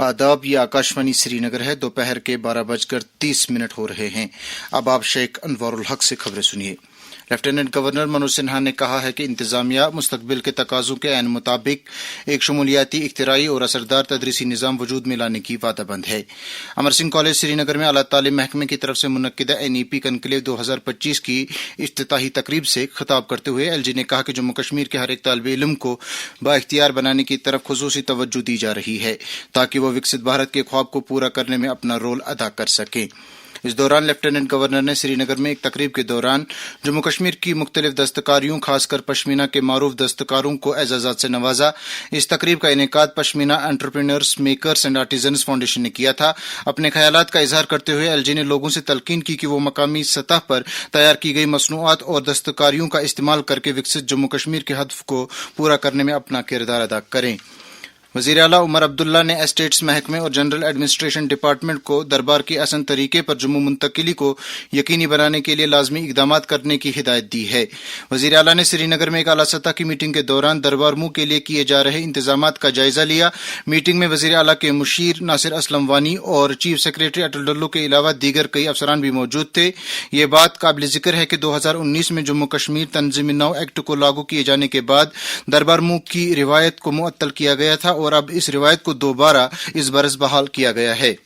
आदाब, ये आकाशवाणी श्रीनगर है। दोपहर के 12:30 हो रहे हैं। अब आप शेख अनवारुल हक से खबरें सुनिए। लेफ्टिनेंट गवर्नर मनोज सिन्हा ने कहा है कि इंतजामिया मुस्तकबिल के तकाजों के ऐन मुताबिक एक शमूलियाती, इख्तिराई और असरदार तदरीसी निज़ाम वजूद में लाने की वादाबंद है। अमर सिंह कॉलेज श्रीनगर में आला तालीम महकमे की तरफ से मुनक्किदा NEP कनक्लेव 2025 की इफ्तिताही तकरीब से खिताब करते हुए LG ने कहा कि जम्मू कश्मीर के हर एक तालिब इल्म को बाइख्तियार बनाने की तरफ खुसूसी तवज्जो दी जा रही है ताकि वह विकसित भारत के ख्वाब को पूरा करने में अपना रोल अदा कर सके। इस दौरान लेफ्टिनेंट गवर्नर ने श्रीनगर में एक तकरीब के दौरान जम्मू कश्मीर की मुख्तलिफ दस्तकारियों, खासकर पश्मीना के मारूफ दस्तकारों को एजाजात से नवाजा। इस तकरीब का इनेकाद pashmina entrepreneurs, makers and artisans foundation ने किया था। अपने ख्यालात का इजहार करते हुए LG ने लोगों से तलकीन की कि वो मकामी सतह पर तैयार की गई मसनूआत और दस्तकारियों का इस्तेमाल करके विकसित जम्मू कश्मीर के हदफ को पूरा करने में अपना किरदार अदा करें। वज़ीर आला उमर अब्दुल्ला ने एस्टेट्स महकमे और जनरल एडमिनिस्ट्रेशन डिपार्टमेंट को दरबार की असन तरीके पर जम्मू मुंतकिली को यकीनी बनाने के लिए लाजमी इकदामात करने की हिदायत दी है। वज़ीर आला ने श्रीनगर में एक आला सतह की मीटिंग के दौरान दरबार मुँह के लिए किए जा रहे इंतजामात का जायजा लिया। मीटिंग में वज़ीर आला के मुशीर नासिर असलम वानी और चीफ सेक्रेटरी अटल डल्लो के अलावा दीगर कई अफसरान भी मौजूद थे। ये बात काबिल जिक्र है कि 2019 में जम्मू कश्मीर तंजीम-ए-नौ एक्ट को लागू किए जाने के बाद दरबार मुँह की रिवायत को मुअत्तल किया गया था और अब इस रिवायत को दोबारा इस बरस बहाल किया गया है।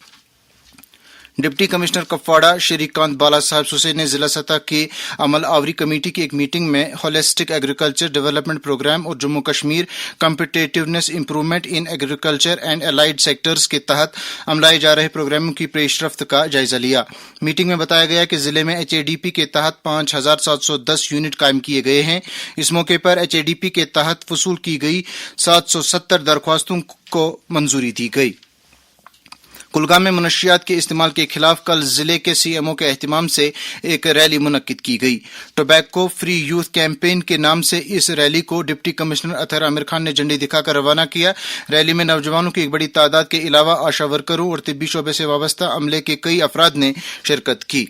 डिप्टी कमिश्नर कपवाड़ा श्रीकांत बाला साहब सुसे ने जिला सतह की अमल आवरी कमेटी की एक मीटिंग में होलिस्टिक एग्रीकल्चर डेवलपमेंट प्रोग्राम और Jammu Kashmir competitiveness improvement in agriculture and allied sectors के तहत अमलाए जा रहे प्रोग्रामों की पेशरफ्त का जायजा लिया। मीटिंग में बताया गया कि जिले में HADP के तहत 5710 यूनिट कायम किए गए हैं। इस मौके पर HADP के तहत वसूल की गई 770 दरख्वास्तों को मंजूरी दी गई। कुलगाम में मनशियात के इस्तेमाल के खिलाफ कल जिले के CMO के एहतिमाम से एक रैली मुनक्किद की गई। टोबैको फ्री यूथ कैंपेन के नाम से इस रैली को डिप्टी कमिश्नर अतहर आमिर खान ने झंडी दिखाकर रवाना किया। रैली में नौजवानों की एक बड़ी तादाद के अलावा आशा वर्करों और तिब्बी शोबे से वाबस्ता अमले के कई अफराद ने शिरकत की।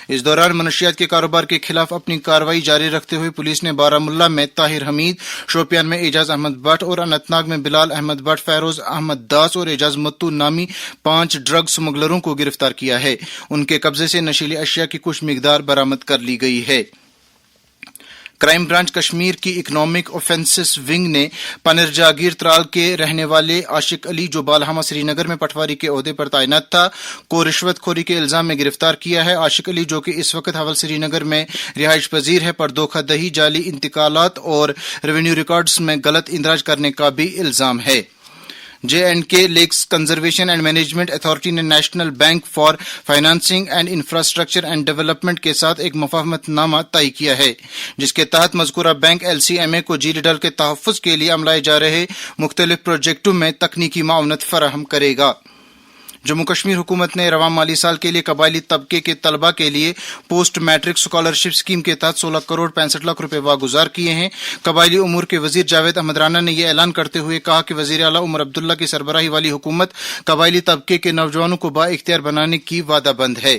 इस दौरान मनशियात के कारोबार के खिलाफ अपनी कार्रवाई जारी रखते हुए पुलिस ने बारामुल्ला में ताहिर हमीद, शोपियान में एजाज अहमद भट्ट और अनंतनाग में बिलाल अहमद भट्ट, फैरोज अहमद दास और एजाज मत्तू नामी 5 ड्रग स्मगलरों को गिरफ्तार किया है। उनके कब्जे से नशीली अशिया की कुछ मिकदार बरामद कर ली गई है। क्राइम ब्रांच कश्मीर की इकोनॉमिक ऑफेंसेस विंग ने पनिर जागीर त्राल के रहने वाले आशिक अली, जो बालहमा श्रीनगर में पटवारी के ओहदे पर तैनात था, को रिश्वतखोरी के इल्जाम में गिरफ्तार किया है। आशिक अली, जो कि इस वक्त हवल श्रीनगर में रिहाइश पजीर है, पर धोखाधड़ी, जाली इंतकालात और रेवेन्यू रिकॉर्ड्स में गलत इंदराज करने का भी इल्जाम है। J&K lakes conservation and management authority ने national bank for financing and infrastructure and development के साथ एक मुफाहमतनामा तय किया है, जिसके तहत मज़कूरा बैंक LCMA को झील डल के तहफ़्फ़ुज़ के लिए अमलाए जा रहे मुख्तलिफ प्रोजेक्टों में तकनीकी माउनत फराहम करेगा। जम्मू कश्मीर हुकूमत ने रवां माली साल के लिए कबायली तबके के तलबा के लिए पोस्ट मैट्रिक स्कॉलरशिप स्कीम के तहत 16 करोड़ 65 लाख रुपए वागुजार किए हैं। कबायली उमूर के वजीर जावेद अहमद राना ने यह ऐलान करते हुए कहा कि वजीर आला उमर अब्दुल्ला की सरबराही वाली हुकूमत कबायली तबके के नौजवानों को बाइख्तियार बनाने की वादाबंद है।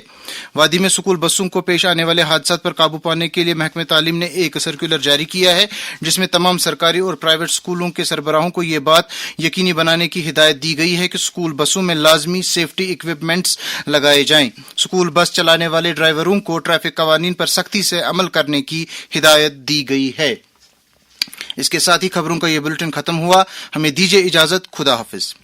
वादी में स्कूल बसों को पेश आने वाले हादसात पर काबू पाने के लिए महकमे तालीम ने एक सर्कुलर जारी किया है, जिसमें तमाम सरकारी और प्राइवेट स्कूलों के सरबराहों को यह बात यकीनी बनाने की हिदायत दी गई है कि स्कूल बसों में लाजमी सेफ्टी इक्विपमेंट्स लगाए जाएं। स्कूल बस चलाने वाले ड्राइवरों को ट्रैफिक कवानीन पर सख्ती से अमल करने की हिदायत दी गई है। इसके साथ ही खबरों का यह बुलेटिन खत्म हुआ। हमें दीजिए इजाजत। खुदा हाफिज।